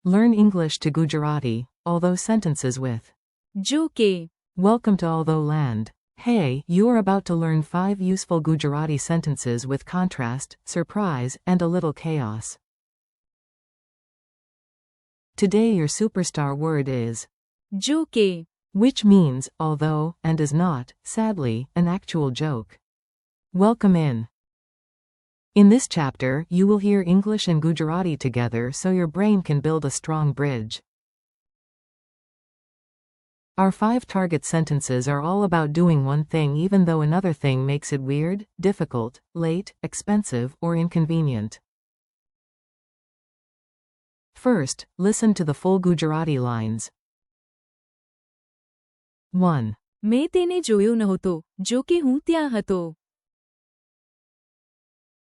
Learn English to Gujarati, although sentences with જો કે. Welcome to Although Land. Hey, you are about to learn 5 useful Gujarati sentences with contrast, surprise, and a little chaos. Today your superstar word is જો કે. which means although and is not, sadly, an actual joke. Welcome in. In this chapter, you will hear English and Gujarati together so your brain can build a strong bridge. Our 5 target sentences are all about doing one thing even though another thing makes it weird, difficult, late, expensive, or inconvenient. First, listen to the full Gujarati lines. 1. મેં તેને જોયો નહોતો, જો કે હું ત્યાં હતો.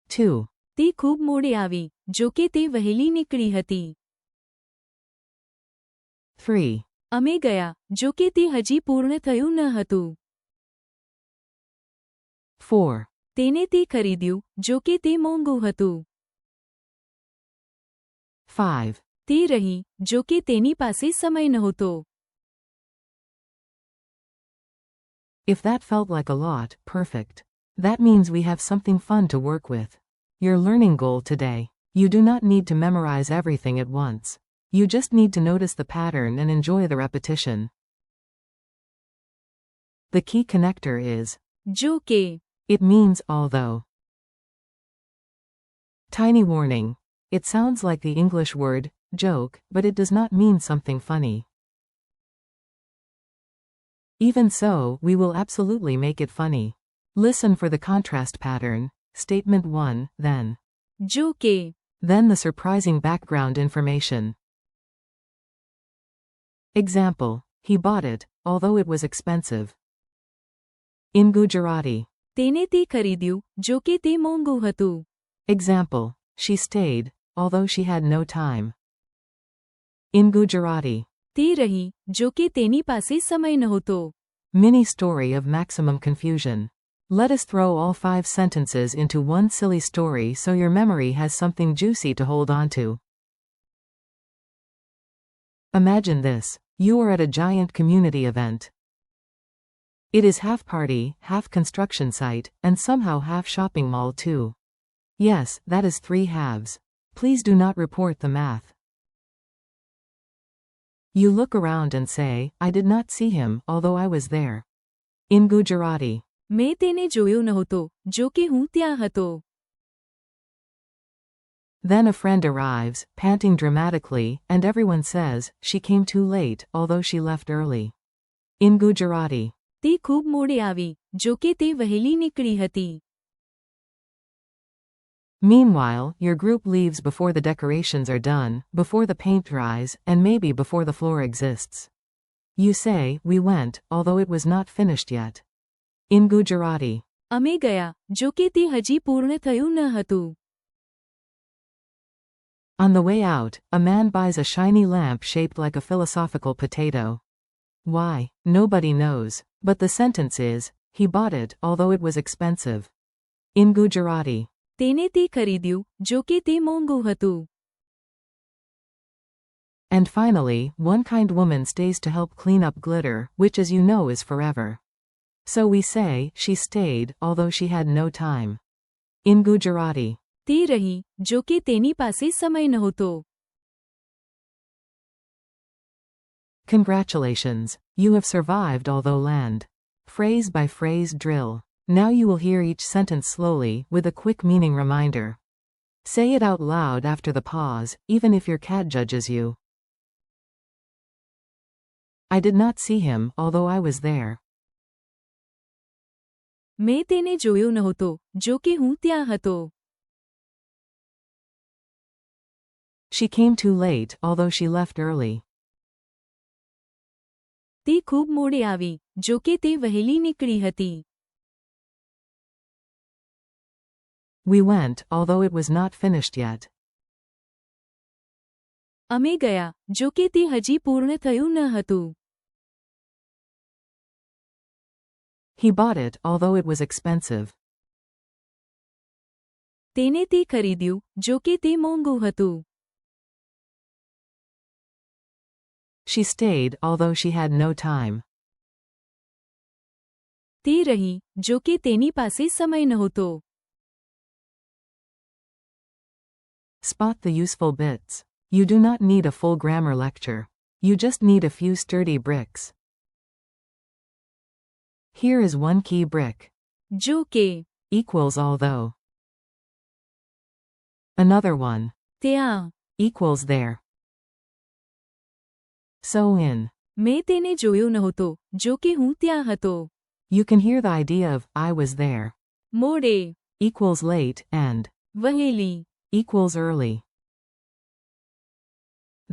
2. તે ખૂબ મોડે આવી, જો કે તે વહેલી નીકળી હતી. 3. અમે ગયા, જો કે તે હજી પૂર્ણ થયું ન હતું. 4. તેને તે ખરીદ્યું, જો કે તે મોંઘું હતું. 5. તે રહી, જો કે તેની પાસે સમય નહોતો. If that felt like a lot, perfect. That means we have something fun to work with. Your learning goal today. You do not need to memorize everything at once. You just need to notice the pattern and enjoy the repetition. The key connector is જો કે. it means although. Tiny warning. It sounds like the English word joke, but it does not mean something funny. Even so, we will absolutely make it funny. Listen for the contrast pattern. Statement 1, then. જો કે. Then the surprising background information. Example. He bought it, although it was expensive. In Gujarati. તેને તે ખરીદ્યું, જો કે તે મોંઘું હતું. Example. She stayed, although she had no time. In Gujarati. તે રહી, જો કે તેની પાસે સમય નહોતો. Mini story of maximum confusion. Let us throw all 5 sentences into one silly story so your memory has something juicy to hold on to. Imagine this. You are at a giant community event. It is half party, half construction site, and somehow half shopping mall too. Yes, that is 3 halves. Please do not report the math. You look around and say, I did not see him, although I was there. In Gujarati. મેં તેને જોયો નહોતો, જો કે હું ત્યાં હતો. Then a friend arrives, panting dramatically, and everyone says, she came too late, although she left early. In Gujarati. તે ખૂબ મોડે આવી, જો કે તે વહેલી નીકળી હતી. Meanwhile, your group leaves before the decorations are done, before the paint dries, and maybe before the floor exists. You say, we went, although it was not finished yet. In Gujarati. અમે ગયા, જો કે તે હજી પૂર્ણ થયું ન હતું. On the way out, a man buys a shiny lamp shaped like a philosophical potato. Why? Nobody knows. But the sentence is, he bought it, although it was expensive. In Gujarati. તેને તે ખરીદ્યું, જો કે તે મોંઘું હતું. And finally, one kind woman stays to help clean up glitter, which as you know is forever. So we say, she stayed, although she had no time. In Gujarati. તે રહી, જો કે તેની પાસે સમય નહોતો. Congratulations. You have survived although land. Phrase by phrase drill. Now you will hear each sentence slowly, with a quick meaning reminder. Say it out loud after the pause, even if your cat judges you. I did not see him, although I was there. મેં તેને જોયો નહોતો, જો કે હું ત્યાં હતો. She came too late, although she left early. તે ખૂબ મોડે આવી, જો કે તે વહેલી નીકળી હતી. We went, although it was not finished yet. અમે ગયા, જો કે તે હજી પૂર્ણ થયું ન હતું. He bought it, although it was expensive. તેને તે ખરીદ્યું, જો કે તે મોંઘું હતું. She stayed, although she had no time. તે રહી જો કે તેની પાસે સમય નહોતો. Spot the useful bits. You do not need a full grammar lecture. You just need a few sturdy bricks. Here is one key brick. જો કે Equals although. Another one. ત્યાં Equals there. So in. મેં તેને જોયો નહોતો જો કે હું ત્યાં હતો. You can hear the idea of I was there. મોડે Equals late and વહેલી. equals early.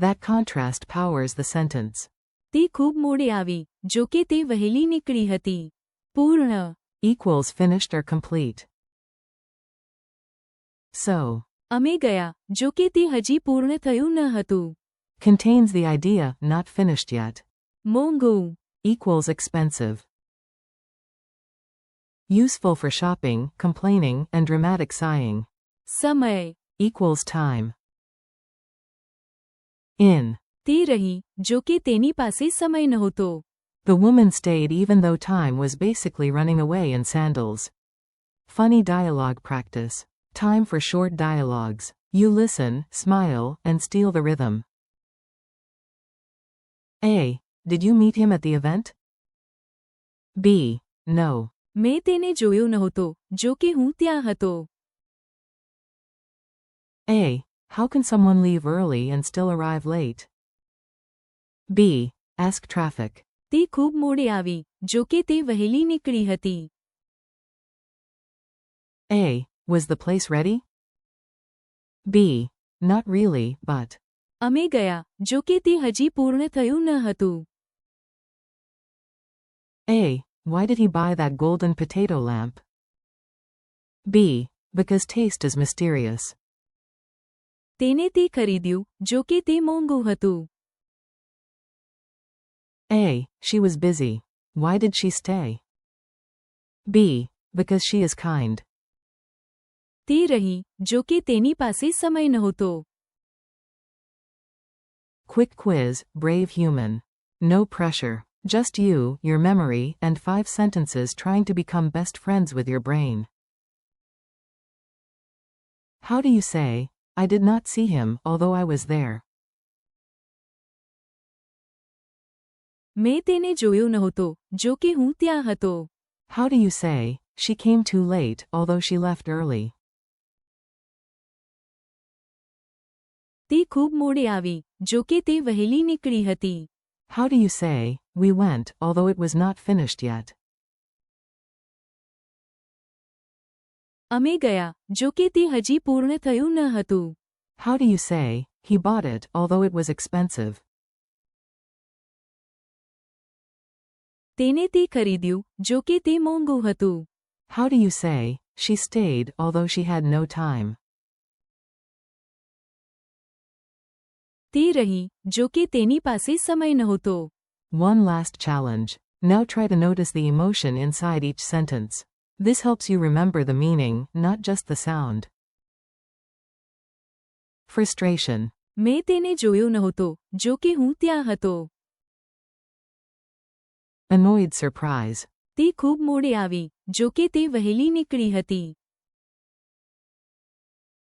That contrast powers the sentence. તે ખૂબ મોડે આવી જો કે તે વહેલી નીકળી હતી. પૂર્ણ Equals finished or complete. So અમે ગયા જો કે તે હજી પૂર્ણ થયું ન હતું. contains the idea not finished yet. મોંઘું Equals expensive. Useful for shopping, complaining, and dramatic sighing. સમય Equals time. In. તે રહી જો કે તેની પાસે સમય નહોતો. The woman stayed even though time was basically running away in sandals. Funny dialogue practice. Time for short dialogues. You listen, smile, and steal the rhythm. A. Did you meet him at the event? B. No. મેં તેને જોયો નહોતો જો કે હું ત્યાં હતો. A. How can someone leave early and still arrive late? B. Ask traffic. તે ખૂબ મોડે આવી જો કે તે વહેલી નીકળી હતી. A. Was the place ready? B. Not really, but. અમે ગયા જો કે તે હજી પૂર્ણ થયું ન હતું. A. Why did he buy that golden potato lamp? B. Because taste is mysterious. તેને તે ખરીદ્યું જો કે તે મોંઘું હતું. A. She was busy. Why did she stay? B. Because she is kind. તે રહી જો કે તેની પાસે સમય નહોતો. Quick quiz, brave human. No pressure. Just you, your memory, and 5 sentences trying to become best friends with your brain. How do you say, I did not see him, although I was there? મેં તેને જોયો નહોતો જો કે હું ત્યાં હતો. How do you say, she came too late, although she left early? તે ખૂબ મોડે આવી જો કે તે વહેલી નીકળી હતી. How do you say, we went, although it was not finished yet? અમે ગયા જો કે તે હજી પૂર્ણ થયું ન હતું. How do you say, he bought it, although it was expensive? તેને તે ખરીદ્યું જો કે તે મોંઘું હતું. How do you say, she stayed, although she had no time? તે રહી જો કે તેની પાસે સમય નહોતો. One last challenge. Now try to notice the emotion inside each sentence. This helps you remember the meaning, not just the sound. Frustration. મેં તેને જોયો નહોતો જો કે હું ત્યાં હતો. Annoyed surprise. તે ખૂબ મોડે આવી જો કે તે વહેલી નીકળી હતી.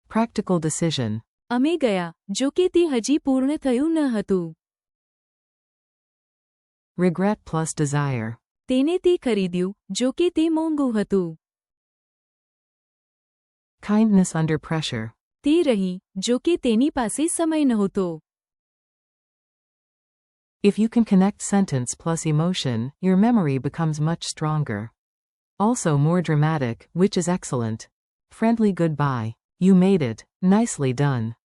Practical decision. અમે ગયા જો કે તે હજી પૂર્ણ થયું ન હતું. Regret plus desire. તેને તે ખરીદ્યું જો કે તે મોંઘું હતું. Kindness under pressure. તે રહી જો કે તેની પાસે સમય નહોતો. If you can connect sentence plus emotion, your memory becomes much stronger. Also more dramatic, which is excellent. Friendly goodbye. You made it. Nicely done.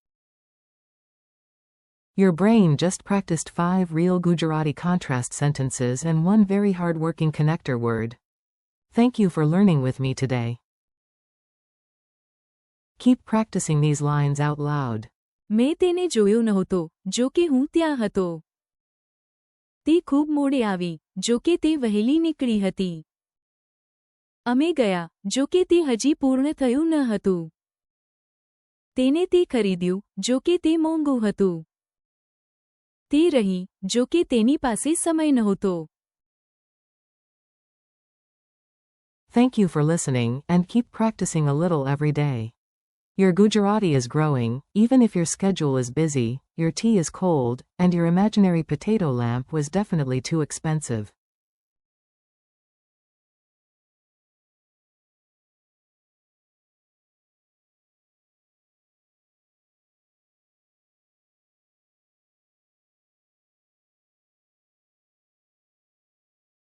Your brain just practiced 5 real Gujarati contrast sentences and 1 very hard-working connector word. Thank you for learning with me today. Keep practicing these lines out loud. મેં તેને જોયો નહોતો જો કે હું ત્યાં હતો. તે ખૂબ મોડે આવી જો કે તે વહેલી નીકળી હતી. અમે ગયા જો કે તે હજી પૂર્ણ થયું ન હતું. તેને તે ખરીદ્યું જો કે તે મોંઘું હતું. તે રહી જો કે તેની પાસે સમય નહોતો. Thank you for listening, and keep practicing a little every day. Your Gujarati is growing, even if your schedule is busy, your tea is cold, and your imaginary potato lamp was definitely too expensive.